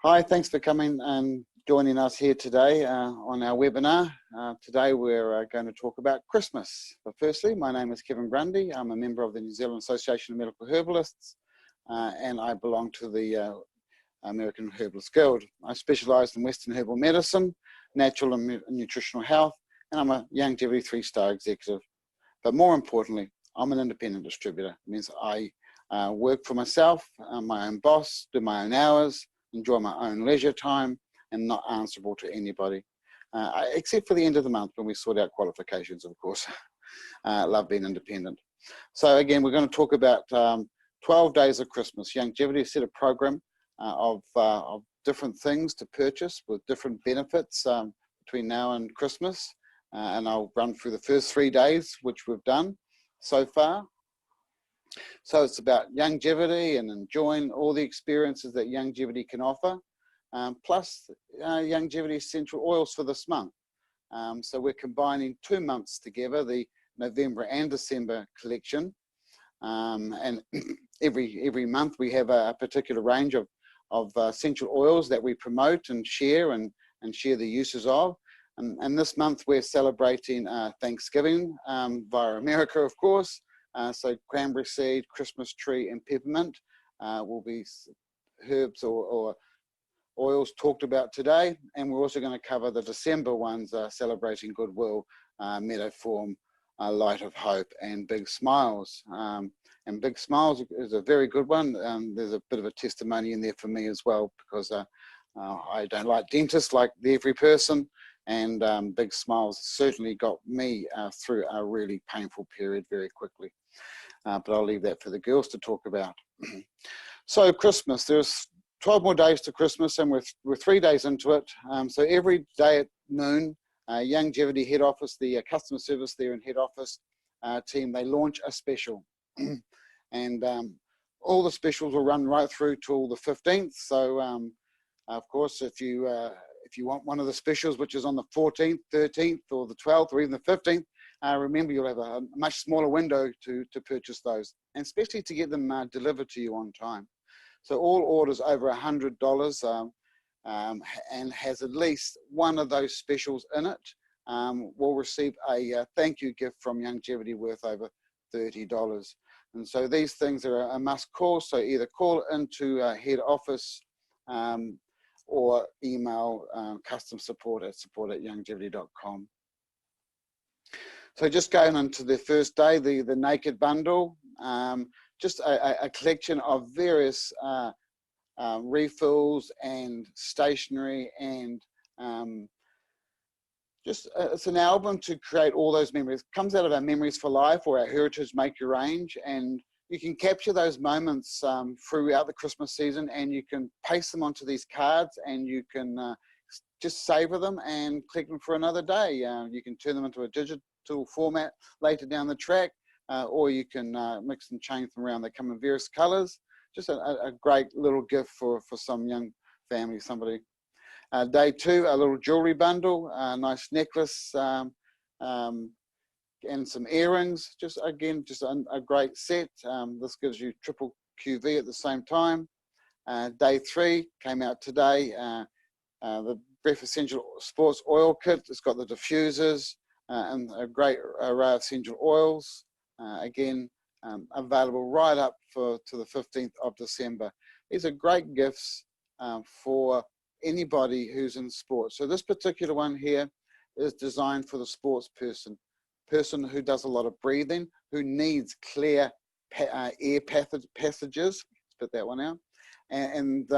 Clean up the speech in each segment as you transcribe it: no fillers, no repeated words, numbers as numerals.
Hi, thanks for coming and joining us here today on our webinar. Today we're going to talk about Christmas. But firstly, my name is Kevin Grundy. I'm a member of the New Zealand Association of Medical Herbalists and I belong to the American Herbalist Guild. I specialise in Western herbal medicine, natural and nutritional health, and I'm a Youngevity 3-star executive. But more importantly, I'm an independent distributor. It means I work for myself, my own boss, do my own hours, enjoy my own leisure time, and not answerable to anybody, except for the end of the month when we sort out qualifications, of course. Love being independent. So again, we're going to talk about 12 days of Christmas. Youngevity set a program of different things to purchase with different benefits between now and Christmas. And I'll run through the first 3 days, which we've done so far. So it's about Youngevity and enjoying all the experiences that Youngevity can offer, plus Youngevity essential oils for this month. So we're combining 2 months together, the November and December collection. And every month we have a particular range of essential oils that we promote and share and share the uses of. And this month we're celebrating Thanksgiving via America, of course. So cranberry seed, Christmas tree, and peppermint will be herbs or oils talked about today. And we're also going to cover the December ones, celebrating goodwill, Meadowfoam, light of hope, and big smiles. And big smiles is a very good one. There's a bit of a testimony in there for me as well, because I don't like dentists like every person. And big smiles certainly got me through a really painful period very quickly. But I'll leave that for the girls to talk about. So Christmas, there's 12 more days to Christmas, and we're 3 days into it. So every day at noon, Youngevity head office, the customer service there in head office team, they launch a special. And all the specials will run right through till the 15th. So of course, if you want one of the specials, which is on the 14th, 13th, or the 12th, or even the 15th, remember you'll have a much smaller window to purchase those, and especially to get them delivered to you on time. So all orders over $100 and has at least one of those specials in it will receive a thank you gift from Youngevity worth over $30. And so these things are a must call. So either call into head office or email custom support at youngevity.com. So just going into the first day, the Naked Bundle, just a collection of various refills and stationery, and it's an album to create all those memories. It comes out of our Memories for Life or our Heritage Make Your Range, and you can capture those moments throughout the Christmas season, and you can paste them onto these cards, and you can just savor them and collect them for another day. You can turn them into a digital format later down the track, or you can mix and change them around. They come in various colors. Just a great little gift for some young family, somebody. Day 2, a little jewelry bundle, a nice necklace, and some earrings. Just again, just a great set. This gives you triple QV at the same time. Day 3 came out today. The Breath Essential Sports Oil Kit. It's got the diffusers and a great array of essential oils. Again, available right up to the 15th of December. These are great gifts for anybody who's in sports. So this particular one here is designed for the sports person who does a lot of breathing, who needs clear air passages. Spit that one out. And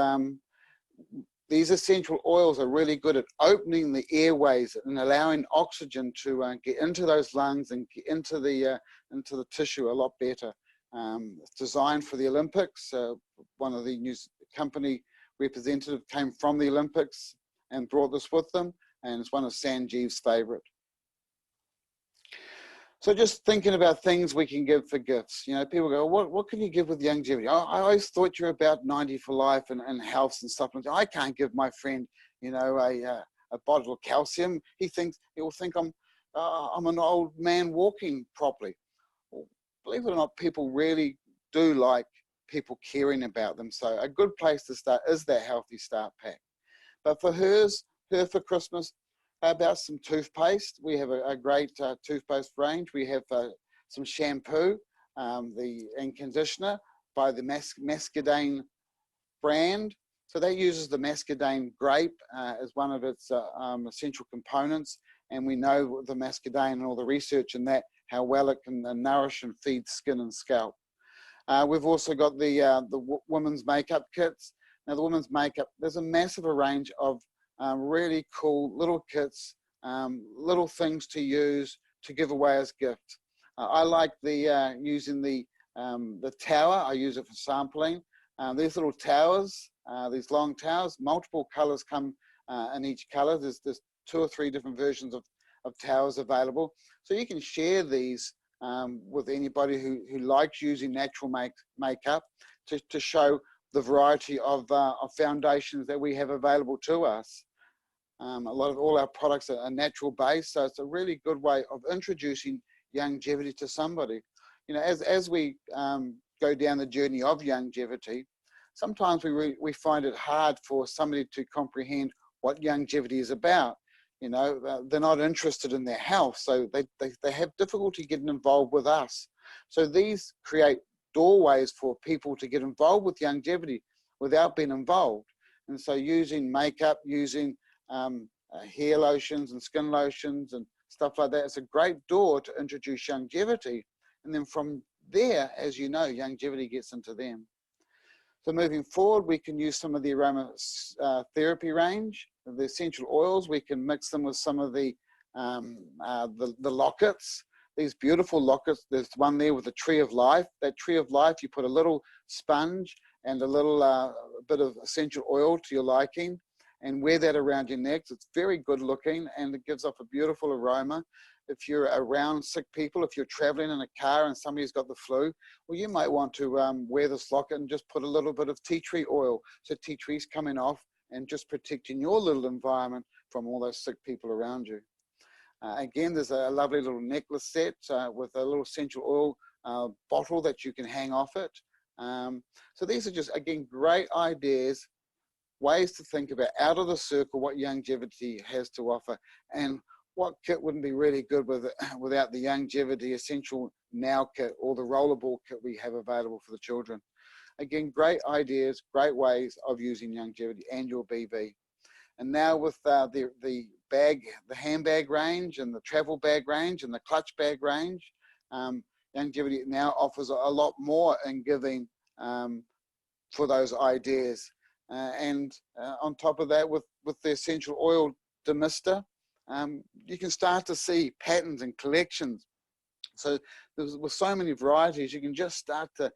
these essential oils are really good at opening the airways and allowing oxygen to get into those lungs and get into the tissue a lot better. It's designed for the Olympics. One of the news company representative came from the Olympics and brought this with them, and it's one of Sanjeev's favorite. So just thinking about things we can give for gifts. You know, people go, what can you give with Youngevity? I always thought you're about 90 for life and health and stuff. I can't give my friend, you know, a bottle of calcium. He'll think I'm an old man walking properly. Well, believe it or not, people really do like people caring about them. So a good place to start is that Healthy Start Pack. But for her for Christmas, how about some toothpaste? We have a great toothpaste range. We have some shampoo and conditioner by the Muscadine brand. So that uses the Muscadine grape as one of its essential components. And we know the Muscadine and all the research in that, how well it can nourish and feed skin and scalp. We've also got the women's makeup kits. Now the women's makeup, there's a massive range of really cool little kits, little things to use to give away as gifts. I like using the tower. I use it for sampling. These little towers, these long towers, multiple colors come in each color. There's 2 or 3 different versions of towers available. So you can share these with anybody who likes using natural makeup to show the variety of foundations that we have available to us. All our products are natural based, so it's a really good way of introducing Youngevity to somebody. You know, as we go down the journey of Youngevity, sometimes we find it hard for somebody to comprehend what Youngevity is about. You know, they're not interested in their health, so they have difficulty getting involved with us. So these create doorways for people to get involved with Youngevity without being involved. And so using makeup, using hair lotions and skin lotions and stuff like that, it's a great door to introduce Youngevity. And then from there, as you know, Youngevity gets into them. So moving forward, we can use some of the aroma therapy range, the essential oils. We can mix them with some of the lockets. These beautiful lockets. There's one there with the Tree of Life. That Tree of Life, you put a little sponge and a little bit of essential oil to your liking, and wear that around your neck. It's very good looking and it gives off a beautiful aroma. If you're around sick people, if you're traveling in a car and somebody's got the flu, well, you might want to wear this locket and just put a little bit of tea tree oil. So tea tree's coming off and just protecting your little environment from all those sick people around you. Again, there's a lovely little necklace set with a little essential oil bottle that you can hang off it. So these are just, again, great ideas, ways to think about out of the circle what Youngevity has to offer. And what kit wouldn't be really good without the Youngevity Essential Now kit or the rollerball kit we have available for the children. Again, great ideas, great ways of using Youngevity and your BV. And now with the handbag range and the travel bag range and the clutch bag range, Youngevity now offers a lot more in giving for those ideas. And on top of that, with the essential oil demister, you can start to see patterns and collections. So with so many varieties, you can just start to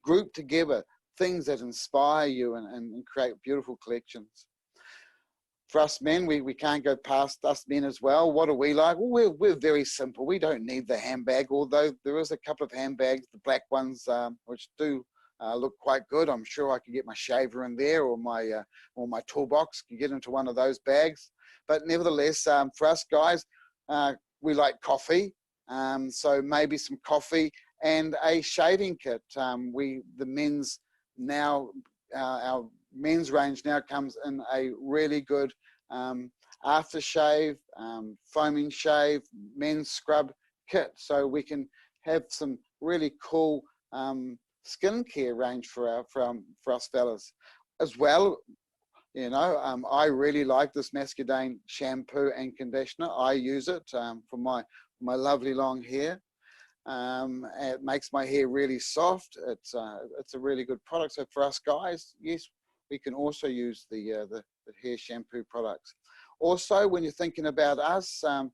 group together things that inspire you and create beautiful collections. For us men, we can't go past us men as well. What do we like? Well, we're very simple. We don't need the handbag, although there is a couple of handbags, the black ones, which do look quite good. I'm sure I could get my shaver in there, or my toolbox can get into one of those bags. But nevertheless, for us guys, we like coffee. So maybe some coffee and a shaving kit. The men's now, our men's range now comes in a really good aftershave, foaming shave, men's scrub kit. So we can have some really cool skincare range for us fellas as well. You know, I really like this Muscadine shampoo and conditioner. I use it for my lovely long hair. It makes my hair really soft. It's a really good product. So for us guys, yes, we can also use the hair shampoo products. Also, when you're thinking about us, and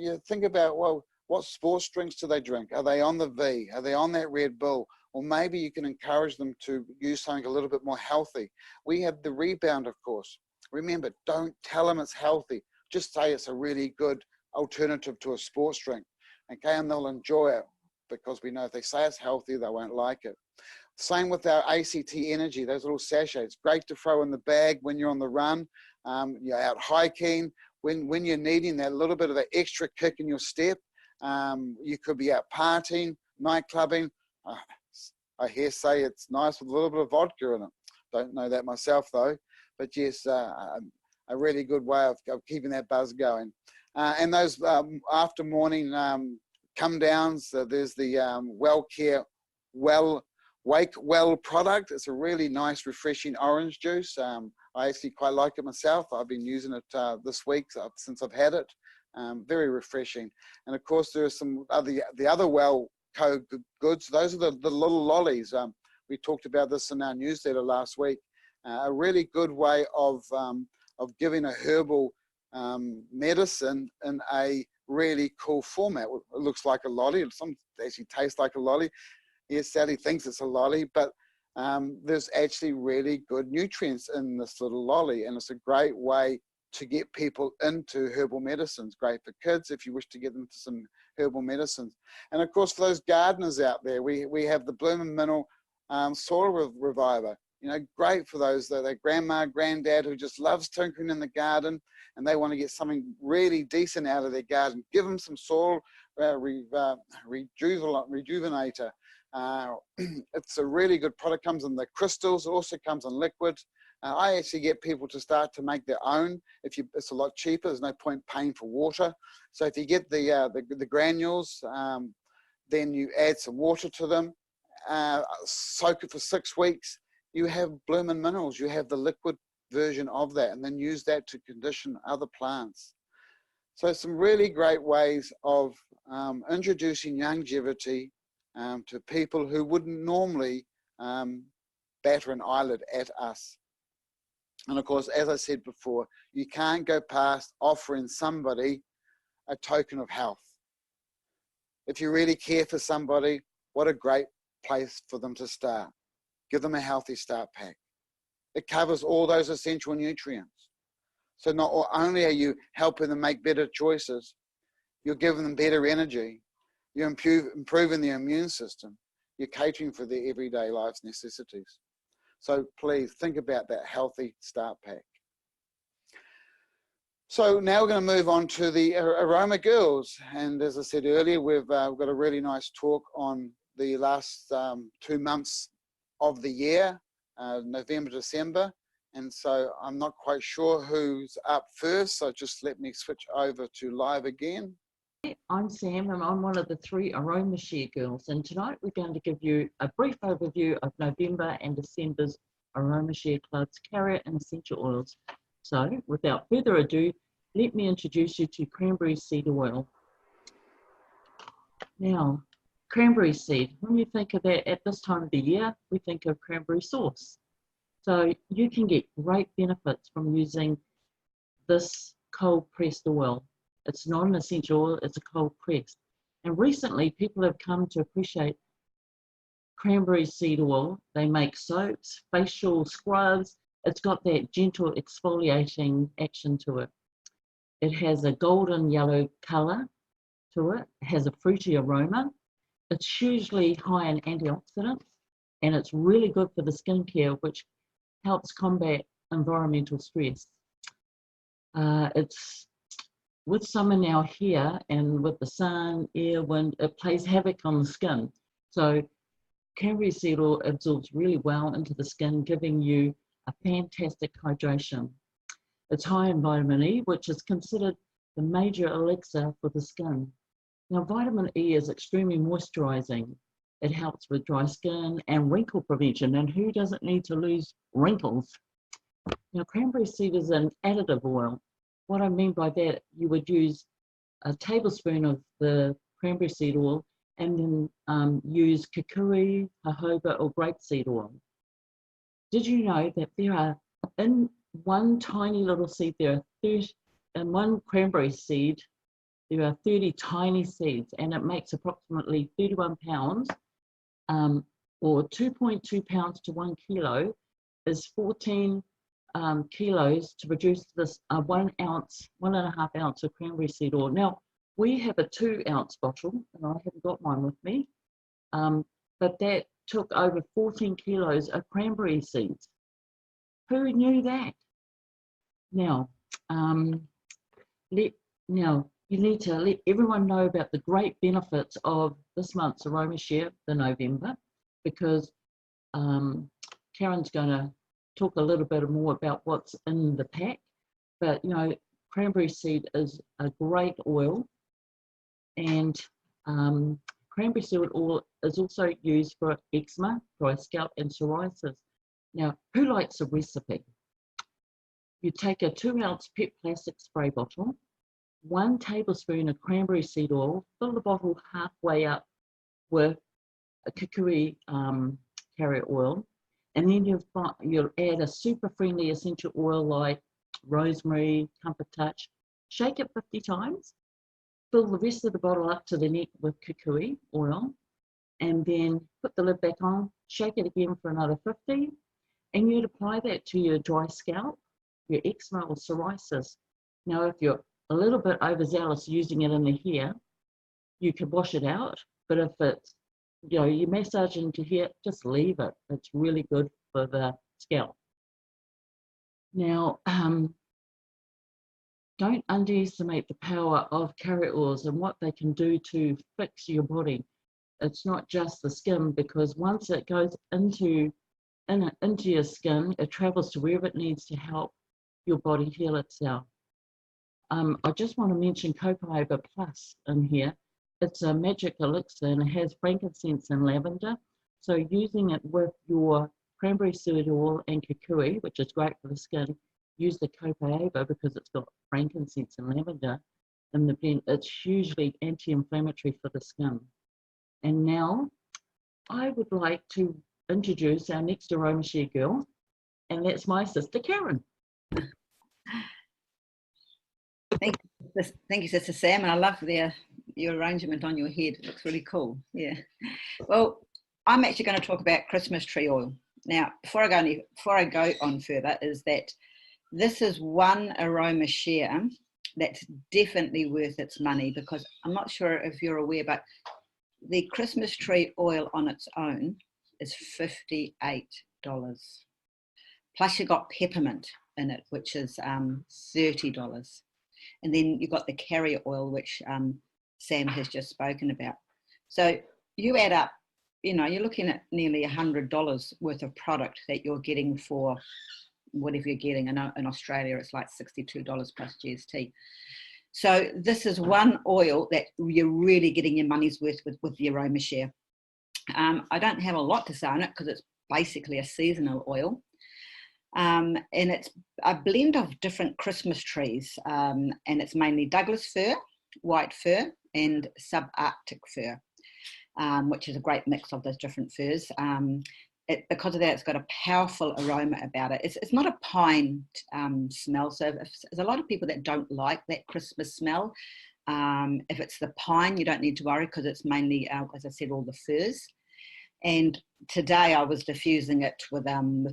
you think about, well, what sports drinks do they drink? Are they on the V? Are they on that Red Bull? Or maybe you can encourage them to use something a little bit more healthy. We have the Rebound, of course. Remember, don't tell them it's healthy. Just say it's a really good alternative to a sports drink. Okay, and they'll enjoy it, because we know if they say it's healthy, they won't like it. Same with our ACT Energy, those little sachets. Great to throw in the bag when you're on the run, you're out hiking, when you're needing that little bit of an extra kick in your step. You could be out partying, night clubbing. I hear say it's nice with a little bit of vodka in it. Don't know that myself though, but yes, a really good way of keeping that buzz going. And those after morning come downs, there's the Wake Well product. It's a really nice, refreshing orange juice. I actually quite like it myself. I've been using it this week since I've had it. Very refreshing. And of course, there are some the other Well Co goods. Those are the little lollies. We talked about this in our newsletter last week. A really good way of giving a herbal medicine in a really cool format. It looks like a lolly. Some actually tastes like a lolly. Yes, Sally thinks it's a lolly, but there's actually really good nutrients in this little lolly, and it's a great way to get people into herbal medicines. Great for kids if you wish to get them to some herbal medicines. And of course, for those gardeners out there, we have the Bloomin' Mineral Soil Reviver. You know, great for those, their grandma, granddad who just loves tinkering in the garden and they want to get something really decent out of their garden. Give them some soil rejuvenator. It's a really good product. Comes in the crystals. It also comes in liquid. I actually get people to start to make their own. It's a lot cheaper. There's no point paying for water. So if you get the granules, then you add some water to them, soak it for 6 weeks. You have Bloomin' Minerals. You have the liquid version of that, and then use that to condition other plants. So some really great ways of introducing Youngevity to people who wouldn't normally batter an eyelid at us. And of course, as I said before, you can't go past offering somebody a token of health. If you really care for somebody, what a great place for them to start. Give them a healthy start pack. It covers all those essential nutrients. So not only are you helping them make better choices, you're giving them better energy, you're improving their immune system, you're catering for their everyday life's necessities. So please think about that healthy start pack. So now we're going to move on to the Aroma Girls. And as I said earlier, we've got a really nice talk on the last 2 months of the year, November, December. And so I'm not quite sure who's up first. So just let me switch over to live again. I'm Sam and I'm one of the 3 Aroma Share girls, and tonight we're going to give you a brief overview of November and December's Aroma Share Club's carrier and essential oils. So without further ado, let me introduce you to cranberry seed oil. Now, cranberry seed, when you think of that at this time of the year, we think of cranberry sauce. So you can get great benefits from using this cold pressed oil. It's not an essential oil, it's a cold pressed. And recently people have come to appreciate cranberry seed oil. They make soaps, facial scrubs. It's got that gentle exfoliating action to it. It has a golden yellow color to it. It has a fruity aroma. It's hugely high in antioxidants, and it's really good for the skincare, which helps combat environmental stress. It's with summer now here, and with the sun, air, wind, it plays havoc on the skin. So cranberry seed oil absorbs really well into the skin, giving you a fantastic hydration. It's high in vitamin E, which is considered the major elixir for the skin. Now, vitamin E is extremely moisturizing. It helps with dry skin and wrinkle prevention, and who doesn't need to lose wrinkles? Now, cranberry seed is an additive oil. What I mean by that, you would use a tablespoon of the cranberry seed oil and then use kukui, jojoba, or grapeseed oil. Did you know that there are, in one tiny little seed, there are 30, in one cranberry seed, there are 30 tiny seeds, and it makes approximately 31 pounds, or 2.2 pounds to 1 kilo, is 14 kilos to produce this 1.5 ounce of cranberry seed oil. Now, we have a 2 ounce bottle, and I haven't got mine with me, but that took over 14 kilos of cranberry seeds. Who knew that? Now, you need to let everyone know about the great benefits of this month's Aroma Share, the November. because Karen's going to talk a little bit more about what's in the pack. But, you know, cranberry seed is a great oil, and cranberry seed oil is also used for eczema, dry scalp, and psoriasis. Now, who likes a recipe? You take a 2-ounce PET plastic spray bottle, 1 tablespoon of cranberry seed oil, fill the bottle halfway up with a kukui carrier oil, and then you'll add a super friendly essential oil like rosemary, comfort touch, shake it 50 times, fill the rest of the bottle up to the neck with kukui oil, and then put the lid back on, shake it again for another 50, and you'd apply that to your dry scalp, your eczema or psoriasis. Now, if you're a little bit overzealous using it in the hair, you can wash it out, but if it's, you know, you massage into here, just leave it. It's really good for the scalp. Now, don't underestimate the power of carrier oils and what they can do to fix your body. It's not just the skin, because once it goes into your skin, it travels to wherever it needs to help your body heal itself. I just want to mention Cocoa Plus in here. It's a magic elixir and it has frankincense and lavender. So using it with your cranberry seed oil and kukui, which is great for the skin, use the Cocoa because it's got frankincense and lavender in the blend. It's hugely anti-inflammatory for the skin. And now I would like to introduce our next aroma share girl, and that's my sister Karen. Thank you, Sister Sam, and I love your arrangement on your head. It looks really cool. Yeah. Well, I'm actually going to talk about Christmas tree oil. Now, before I go on further, is that this is one aroma share that's definitely worth its money, because I'm not sure if you're aware, but the Christmas tree oil on its own is $58. Plus you got peppermint in it, which is $30. And then you've got the carrier oil, which Sam has just spoken about. So you add up, you know, you're looking at nearly $100 worth of product that you're getting for whatever you're getting. I know in Australia it's like $62 plus GST. So this is one oil that you're really getting your money's worth with the aroma share. I don't have a lot to say on it because it's basically a seasonal oil. And it's a blend of different Christmas trees, and it's mainly Douglas fir, white fir, and subarctic fir, which is a great mix of those different firs. Because of that, it's got a powerful aroma about it. It's not a pine smell, so there's a lot of people that don't like that Christmas smell. If it's the pine, you don't need to worry because it's mainly, as I said, all the firs. And today I was diffusing it with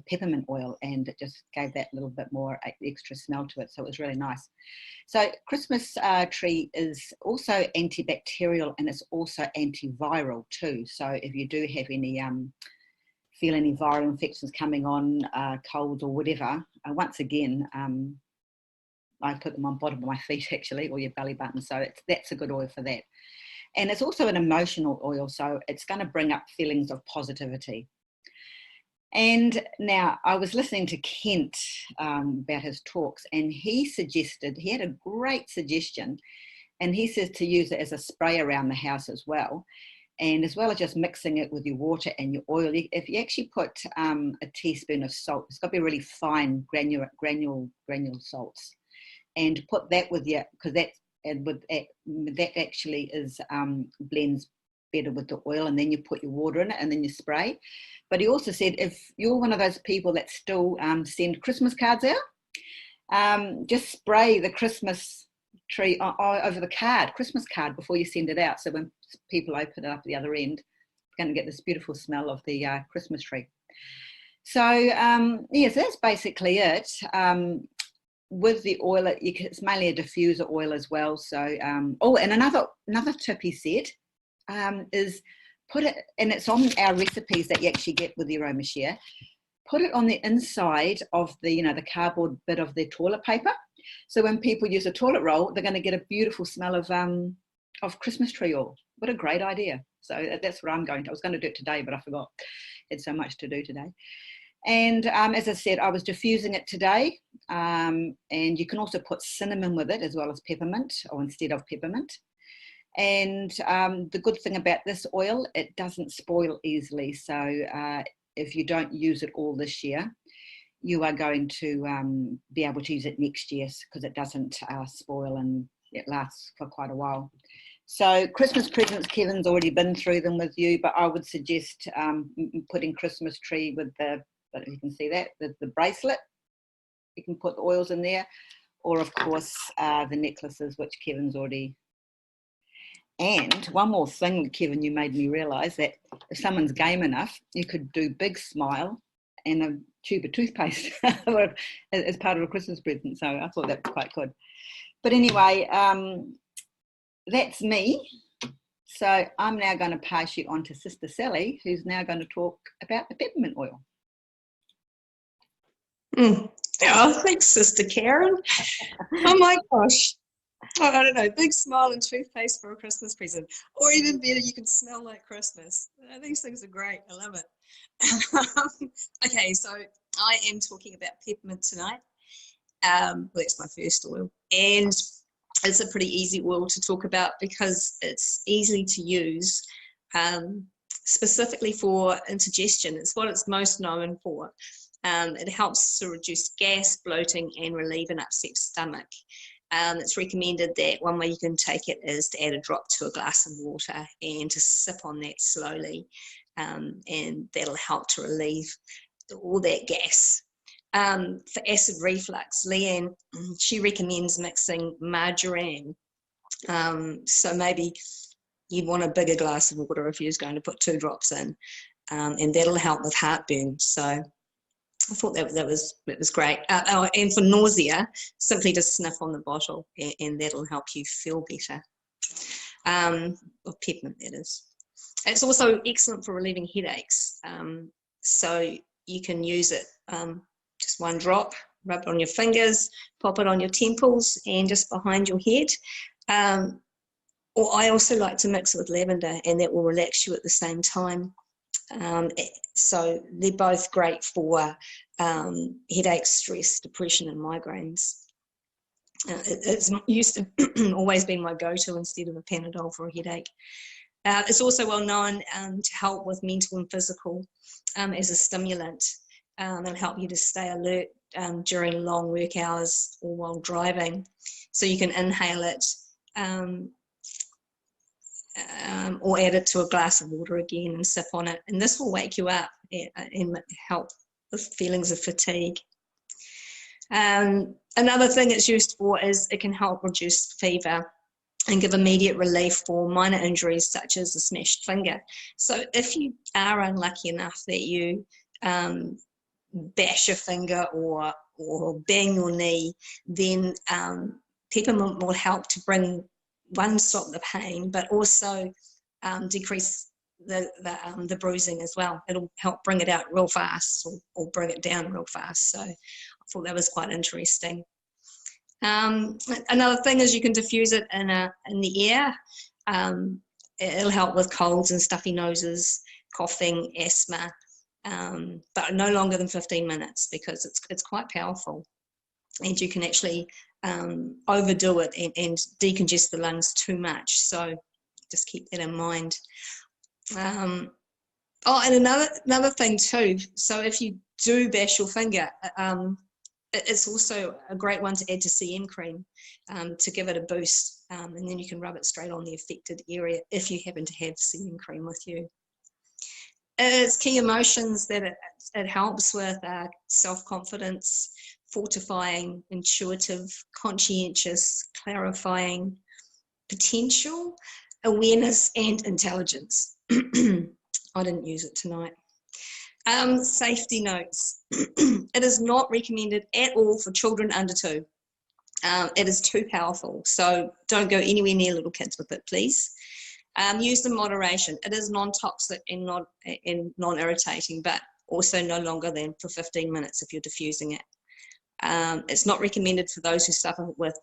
peppermint oil, and it just gave that little bit more extra smell to it. So it was really nice. So Christmas tree is also antibacterial, and it's also antiviral too. So if you do have any, feel any viral infections coming on, colds or whatever, once again, I put them on bottom of my feet actually, or your belly button. So that's a good oil for that. And it's also an emotional oil, so it's going to bring up feelings of positivity. And now I was listening to Kent about his talks, and he had a great suggestion, and he says to use it as a spray around the house as well. And as well as just mixing it with your water and your oil, if you actually put a teaspoon of salt, it's got to be really fine granule salts, and put that with your, because that actually is blends better with the oil, and then you put your water in it and then you spray. But he also said if you're one of those people that still send Christmas cards out, just spray the Christmas tree over the Christmas card before you send it out, so when people open it up at the other end, you're going to get this beautiful smell of the Christmas tree. So yes, that's basically it. With the oil, it's mainly a diffuser oil as well. So, oh, and another tip he said is put it, and it's on our recipes that you actually get with the aroma share. Put it on the inside of the, the cardboard bit of the toilet paper. So when people use a toilet roll, they're going to get a beautiful smell of Christmas tree oil. what a great idea. So that's what I was going to do it today, but I forgot. Had so much to do today. And as I said, I was diffusing it today. And you can also put cinnamon with it as well as peppermint, or instead of peppermint. And the good thing about this oil, it doesn't spoil easily. So if you don't use it all this year, you are going to be able to use it next year, because it doesn't spoil and it lasts for quite a while. So Christmas presents, Kevin's already been through them with you, but I would suggest putting Christmas tree with the, but you can see that, the bracelet. You can put the oils in there, or of course the necklaces, which Kevin's already. And one more thing, Kevin, you made me realise that if someone's game enough, you could do Big Smile and a tube of toothpaste as part of a Christmas present. So I thought that was quite good. But anyway, that's me. So I'm now going to pass you on to Sister Sally, who's now going to talk about the peppermint oil. Oh, thanks, Sister Karen. Oh my gosh. Oh, I don't know, big smile and toothpaste for a Christmas present. Or even better, you can smell like Christmas. These things are great. I love it. Okay, so I am talking about peppermint tonight. Well, that's my first oil. And it's a pretty easy oil to talk about because it's easy to use, specifically for indigestion. It's what it's most known for. It helps to reduce gas, bloating, and relieve an upset stomach. It's recommended that one way you can take it is to add a drop to a glass of water and to sip on that slowly, and that'll help to relieve all that gas. For acid reflux, Leanne, she recommends mixing margarine. So maybe you'd want a bigger glass of water if you're going to put 2 drops in, and that'll help with heartburn. So I thought that was great. And for nausea, simply just sniff on the bottle, and that'll help you feel better. Or peppermint, that is. It's also excellent for relieving headaches. So you can use it, just 1 drop, rub it on your fingers, pop it on your temples and just behind your head. Or I also like to mix it with lavender, and that will relax you at the same time. So they're both great for headaches, stress, depression, and migraines. It's used to always been my go-to instead of a Panadol for a headache. It's also well known to help with mental and physical as a stimulant. It'll help you to stay alert during long work hours or while driving. So you can inhale it, or add it to a glass of water again and sip on it, and this will wake you up and help with feelings of fatigue. Another thing it's used for is it can help reduce fever and give immediate relief for minor injuries such as a smashed finger. So if you are unlucky enough that you bash your finger or bang your knee, then peppermint will help to stop the pain, but also decrease the bruising as well. It'll help bring it out real fast or bring it down real fast. So I thought that was quite interesting. Another thing is you can diffuse it in the air. It'll help with colds and stuffy noses, coughing, asthma, but no longer than 15 minutes because it's quite powerful, and you can actually overdo it and decongest the lungs too much. So just keep that in mind. And another thing too, so if you do bash your finger, it's also a great one to add to CM cream to give it a boost, and then you can rub it straight on the affected area if you happen to have CM cream with you. Its key emotions that it helps with self-confidence, fortifying, intuitive, conscientious, clarifying, potential, awareness, and intelligence. I didn't use it tonight. Safety notes. It is not recommended at all for children under 2. It is too powerful, so don't go anywhere near little kids with it, please. Used in moderation. It is non-toxic and non-irritating, but also no longer than for 15 minutes if you're diffusing it. It's not recommended for those who suffer with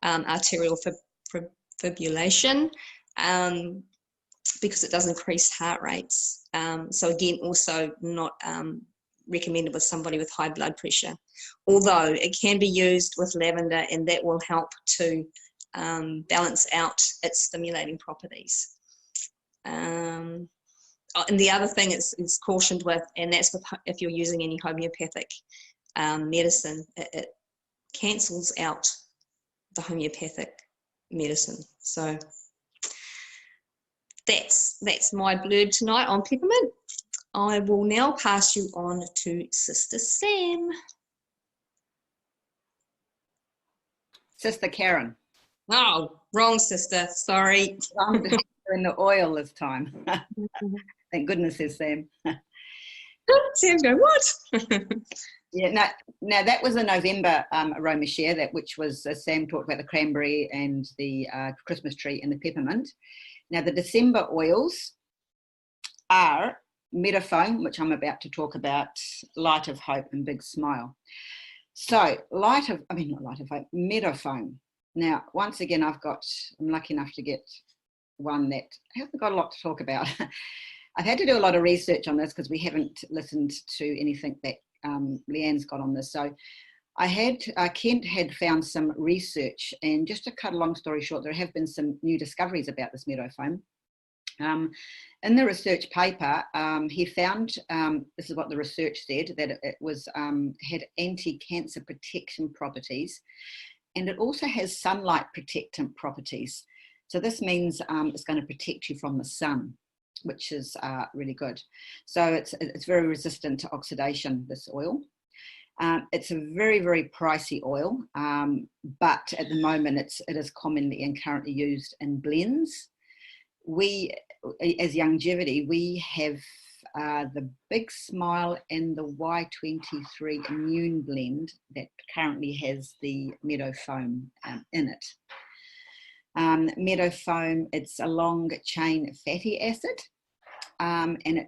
arterial fibrillation. because it does increase heart rates. So again, also not recommended with somebody with high blood pressure, although it can be used with lavender, and that will help to balance out its stimulating properties. And the other thing it's cautioned with, and that's with, if you're using any homeopathic medicine, it cancels out the homeopathic medicine. So that's my blurb tonight on peppermint. I will now pass you on to Sister Sam. Sister Karen. Oh, wrong sister, sorry. I'm doing the oil this time. Thank goodness there's Sam. Sam's going, what? Yeah, now that was a November aroma share, which was, as Sam talked about, the cranberry and the Christmas tree and the peppermint. Now the December oils are Meadowfoam, which I'm about to talk about, Light of Hope and Big Smile. So Meadowfoam. Now, once again, I'm lucky enough to get one that I haven't got a lot to talk about. I've had to do a lot of research on this because we haven't listened to anything that Leanne's got on this. So Kent had found some research, and just to cut a long story short, there have been some new discoveries about this Meadowfoam. In the research paper, he found, this is what the research said, that it was had anti-cancer protection properties, and it also has sunlight protectant properties. So this means it's going to protect you from the sun, which is really good. So it's very resistant to oxidation, this oil. It's a very, very pricey oil, but at the moment it is commonly and currently used in blends. We, as Youngevity, we have the Big Smile and the Y23 Immune blend that currently has the Meadowfoam in it. Meadowfoam, it's a long chain fatty acid,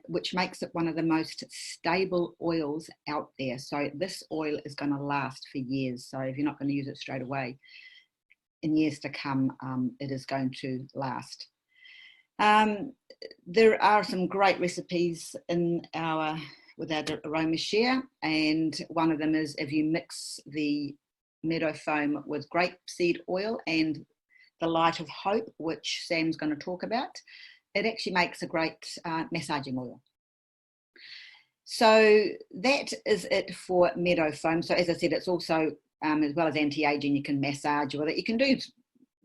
which makes it one of the most stable oils out there. So this oil is going to last for years. So if you're not going to use it straight away, in years to come, it is going to last. There are some great recipes with our aroma share, and one of them is if you mix the Meadowfoam with grapeseed oil and the Light of Hope, which Sam's going to talk about, it actually makes a great massaging oil. So that is it for Meadowfoam. So as I said, it's also, as well as anti-aging, you can massage with it. You can do a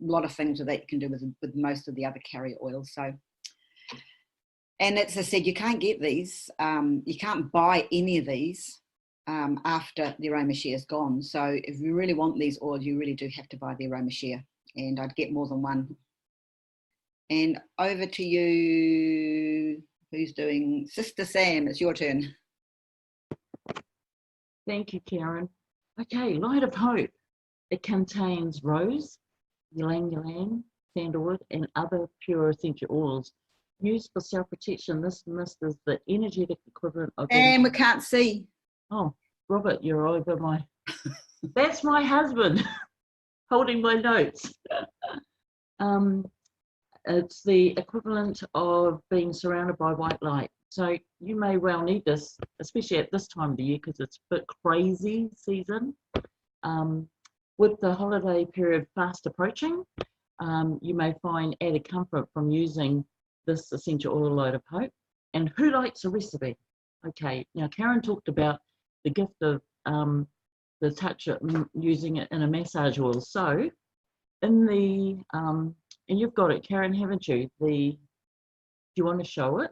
lot of things with it. You can do with most of the other carrier oils. So, and as I said, you can't get these. You can't buy any of these after the aroma share is gone. So if you really want these oils, you really do have to buy the aroma share, and I'd get more than one. And over to you. Who's doing? Sister Sam, it's your turn. Thank you, Karen. Okay, Light of Hope. It contains rose, ylang-ylang, sandalwood, and other pure essential oils used for self-protection. This mist is the energetic equivalent of... And we can't see. Oh, Robert, you're over my... That's my husband holding my notes. It's the equivalent of being surrounded by white light. So you may well need this, especially at this time of the year, because it's a bit crazy season. With the holiday period fast approaching, you may find added comfort from using this essential oil, Light of Hope. And who likes a recipe? Okay, now Karen talked about the gift of the touch of using it in a massage oil. So in the, and you've got it, Karen, haven't you? Do you want to show it?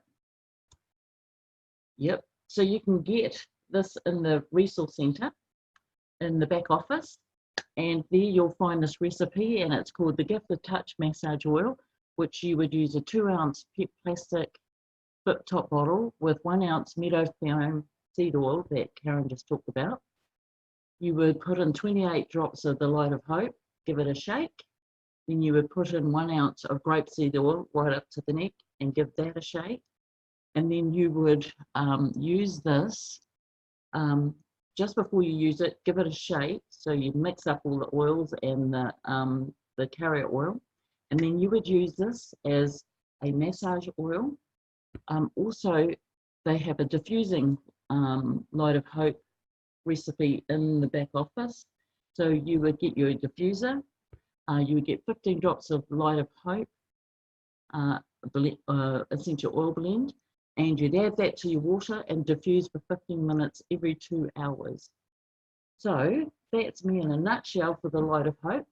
Yep. So you can get this in the resource centre in the back office, and there you'll find this recipe, and it's called the Gift of Touch Massage Oil, which you would use a 2-ounce PET plastic flip top bottle with 1 ounce Meadowfoam seed oil that Karen just talked about. You would put in 28 drops of the Light of Hope, give it a shake. Then you would put in 1 ounce of grapeseed oil right up to the neck and give that a shake. And then you would use this, just before you use it, give it a shake. So you mix up all the oils and the carrier oil. And then you would use this as a massage oil. Also, they have a diffusing Light of Hope recipe in the back office. So you would get your diffuser, you would get 15 drops of Light of Hope essential oil blend, and you'd add that to your water and diffuse for 15 minutes every 2 hours. So that's me in a nutshell for the Light of Hope.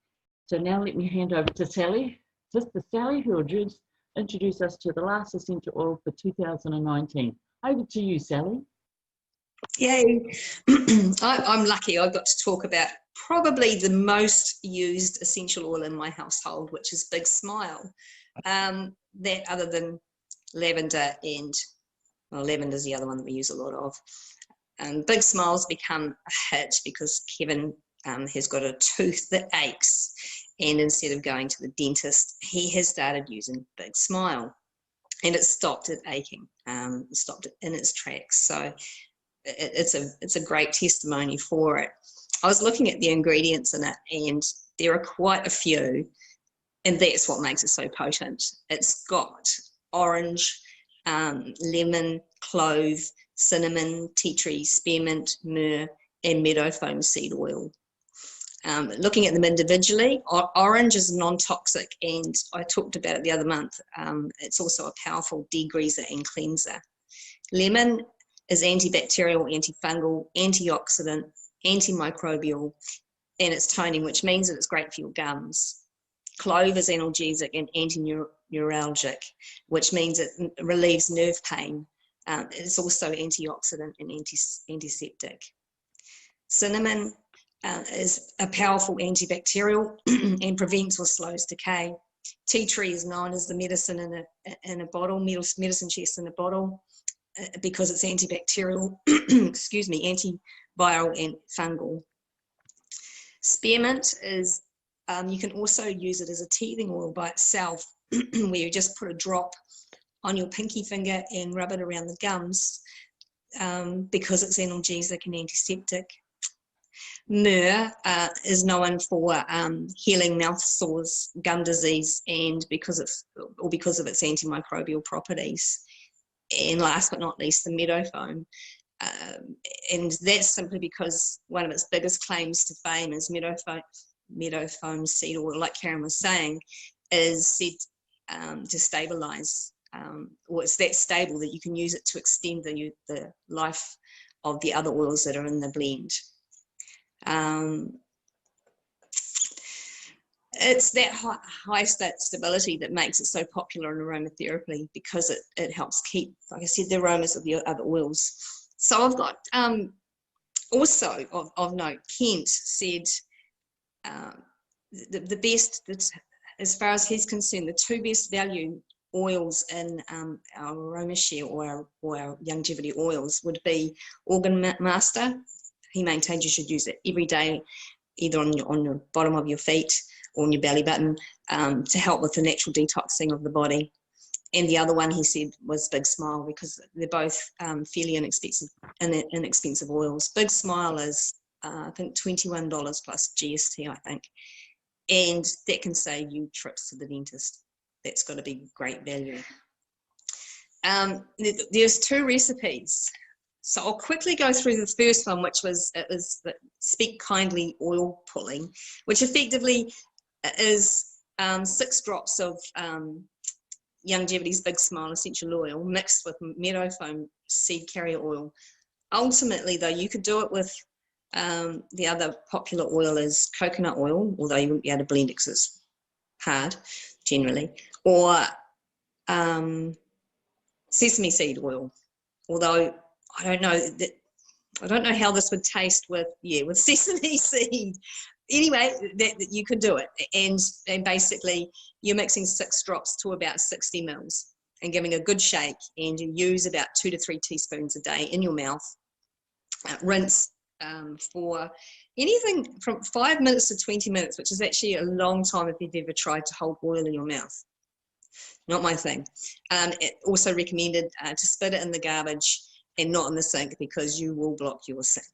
So now let me hand over to Sally, Sister Sally, who will introduce us to the last essential oil for 2019. Over to you, Sally. Yay. I'm lucky I got to talk about probably the most used essential oil in my household, which is Big Smile. That other than lavender and, well, lavender is the other one that we use a lot of. Big Smile's become a hit because Kevin has got a tooth that aches, and instead of going to the dentist, he has started using Big Smile, and it stopped it aching, stopped it in its tracks. So it's a great testimony for it. I was looking at the ingredients in it, and there are quite a few, and that's what makes it so potent. It's got orange, lemon, clove, cinnamon, tea tree, spearmint, myrrh, and meadowfoam seed oil. Looking at them individually, orange is non-toxic, and I talked about it the other month. It's also a powerful degreaser and cleanser. Lemon is antibacterial, antifungal, antioxidant, antimicrobial, and it's toning, which means that it's great for your gums. Clove is analgesic and anti-neuralgic, which means it relieves nerve pain. It's also antioxidant and antiseptic. Cinnamon is a powerful antibacterial and prevents or slows decay. Tea tree is known as the medicine in a bottle, medicine chest in a bottle, because it's antibacterial, excuse me, antiviral and fungal. Spearmint is, you can also use it as a teething oil by itself, where you just put a drop on your pinky finger and rub it around the gums, because it's analgesic and antiseptic. Myrrh is known for healing mouth sores, gum disease, and because of its antimicrobial properties. And last but not least, the meadowfoam. And that's simply because one of its biggest claims to fame is meadowfoam seed oil, like Karen was saying, is said to stabilize, or it's that stable that you can use it to extend the life of the other oils that are in the blend. It's that high stability that makes it so popular in aromatherapy, because it helps keep, like I said, the aromas of the other oils. So I've got also of note, Kent said the best, as far as he's concerned, the two best value oils in our aroma share or our Youngevity oils would be Organ Master. He maintains you should use it every day, either on your bottom of your feet or on your belly button, to help with the natural detoxing of the body. And the other one he said was Big Smile, because they're both fairly inexpensive oils. Big Smile is, I think, $21 plus GST, I think. And that can save you trips to the dentist. That's got to be great value. There's two recipes. So I'll quickly go through the first one, which was the Speak Kindly oil pulling, which effectively is 6 drops of Youngevity's Big Smile essential oil mixed with meadowfoam seed carrier oil. Ultimately, though, you could do it with the other popular oil is coconut oil, although you wouldn't be able to blend it because it's hard generally, or sesame seed oil, although I don't know how this would taste with sesame seed. Anyway, that you could do it, and basically you're mixing 6 drops to about 60 mils and giving a good shake, and you use about 2 to 3 teaspoons a day in your mouth. Rinse for anything from 5 minutes to 20 minutes, which is actually a long time if you've ever tried to hold oil in your mouth. Not my thing. It also recommended to spit it in the garbage and not in the sink, because you will block your sink.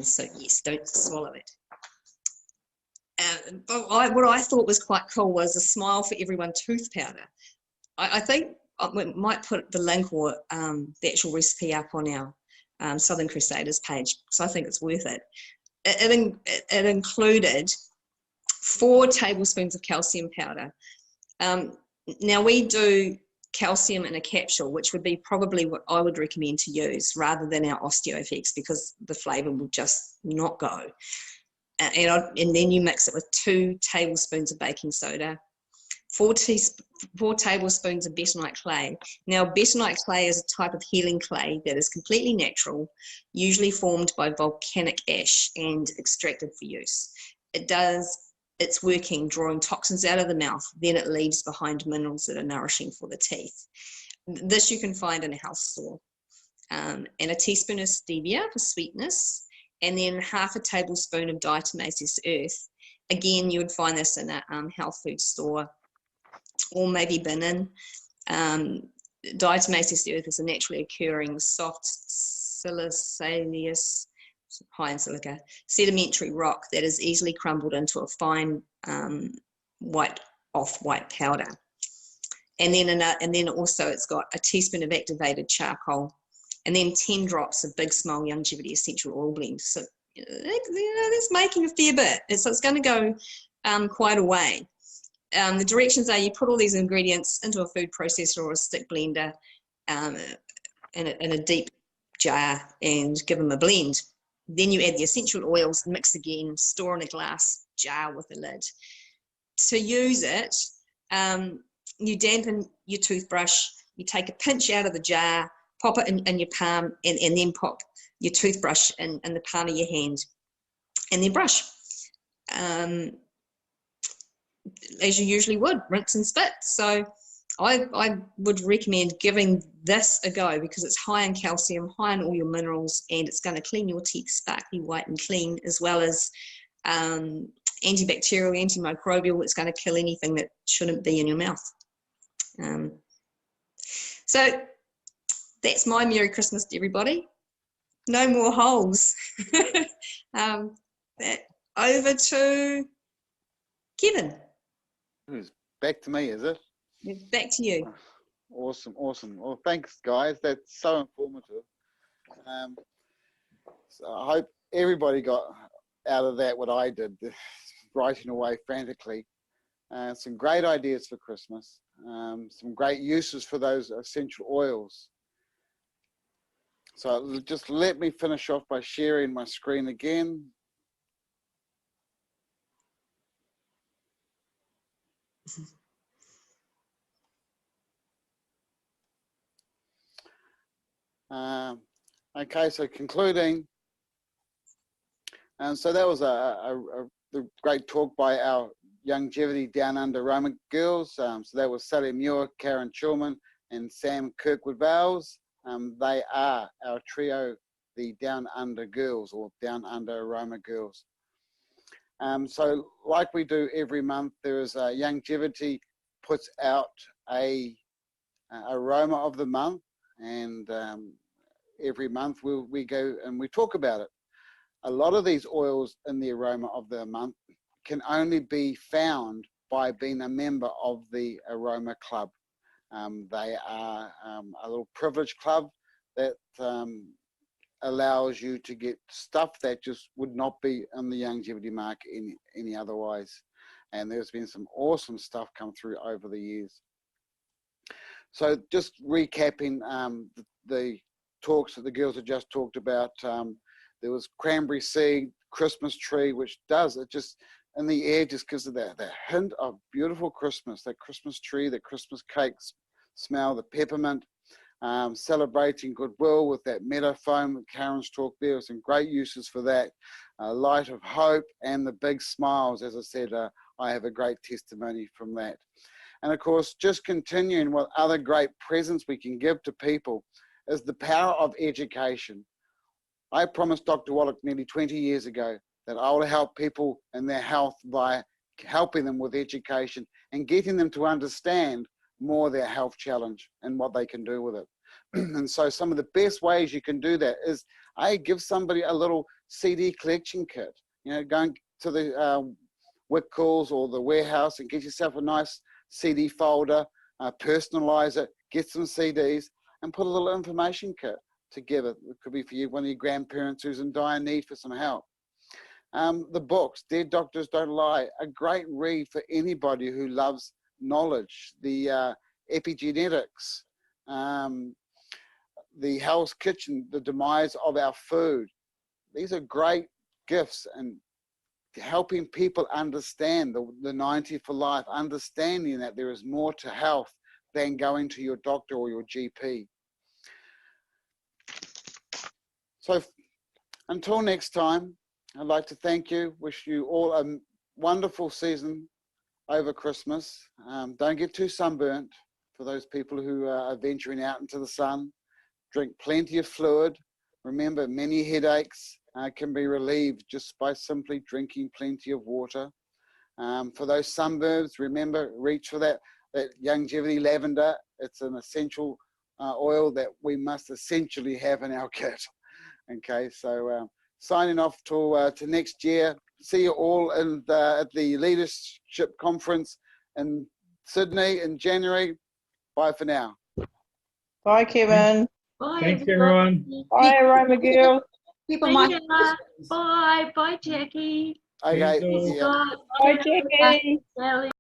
So yes, don't swallow it. But what I thought was quite cool was a Smile for Everyone tooth powder, I think we might put the link or the actual recipe up on our Southern Crusaders page, so I think it's worth it. It included 4 tablespoons of calcium powder. Now we do calcium in a capsule, which would be probably what I would recommend to use rather than our OsteoFX, because the flavour will just not go. And then you mix it with 2 tablespoons of baking soda, 4 tablespoons of bentonite clay. Now, bentonite clay is a type of healing clay that is completely natural, usually formed by volcanic ash and extracted for use. It does its working drawing toxins out of the mouth, then it leaves behind minerals that are nourishing for the teeth. This you can find in a health store. And a teaspoon of stevia for sweetness, and then half a tablespoon of diatomaceous earth. Again, you would find this in a health food store, or maybe binin. Diatomaceous earth is a naturally occurring soft siliceous, high in silica, sedimentary rock that is easily crumbled into a fine off-white powder. And then also it's got a teaspoon of activated charcoal, and then 10 drops of Big Smile Youngevity essential oil blend. So that's making a fair bit. So it's going to go quite a way. The directions are: you put all these ingredients into a food processor or a stick blender in a deep jar and give them a blend. Then you add the essential oils, mix again, store in a glass jar with a lid. To use it, you dampen your toothbrush, you take a pinch out of the jar, pop it in your palm, and then pop your toothbrush in the palm of your hand, and then brush. As you usually would, rinse and spit. So I would recommend giving this a go, because it's high in calcium, high in all your minerals, and it's going to clean your teeth sparkly white and clean, as well as antibacterial, antimicrobial. It's going to kill anything that shouldn't be in your mouth. So that's my Merry Christmas to everybody. No more holes. Over to Kevin. Back to me, is it? Back to you. Awesome. Well, thanks, guys. That's so informative. So I hope everybody got out of that what I did, writing away frantically. Some great ideas for Christmas. Some great uses for those essential oils. So just let me finish off by sharing my screen again. Okay, so concluding, so that was a great talk by our Youngevity Down-Under Aroma Girls. So that was Sally Muir, Karen Chilman, and Sam Kirkwood-Vowles. They are our trio, the Down-Under Girls, or Down-Under Aroma Girls. So like we do every month, there is a Youngevity puts out a aroma of the month, and every month we go and we talk about it. A lot of these oils in the aroma of the month can only be found by being a member of the Aroma Club. They are a little privileged club that allows you to get stuff that just would not be on the Youngevity market any otherwise. And there's been some awesome stuff come through over the years. So just recapping the talks that the girls have just talked about, there was cranberry seed, Christmas tree, which does, it just, in the air just gives it that hint of beautiful Christmas, that Christmas tree, that Christmas cakes smell, the peppermint, celebrating goodwill with that Meadowfoam, Karen's talk there, some great uses for that, light of hope, and the big smiles. As I said, I have a great testimony from that. And of course, just continuing with other great presents we can give to people is the power of education. I promised Dr. Wallach nearly 20 years ago that I will help people in their health by helping them with education and getting them to understand more their health challenge and what they can do with it. And so some of the best ways you can do that is, give somebody a little CD collection kit. You know, go to the Wickles or the warehouse and get yourself a nice CD folder, personalise it, get some CDs, and put a little information kit together. It could be for you, one of your grandparents who's in dire need for some help. The books, Dead Doctors Don't Lie, a great read for anybody who loves knowledge. The epigenetics, the Hell's Kitchen, the demise of our food. These are great gifts and helping people understand the 90 for life, understanding that there is more to health than going to your doctor or your GP. So until next time, I'd like to thank you, wish you all a wonderful season over Christmas. Don't get too sunburnt for those people who are venturing out into the sun. Drink plenty of fluid. Remember, many headaches can be relieved just by simply drinking plenty of water. For those sunburns, remember, reach for that Youngevity lavender. It's an essential oil that we must essentially have in our kit. Okay, so signing off to next year. See you all at the Leadership Conference in Sydney in January. Bye for now. Bye, Kevin. Bye, Thanks, everybody. everyone. Bye, Aroma Girls. People See might. ya. Bye. Bye, Jackie. Okay. Thanks, Yeah. Bye, Jackie. Sally.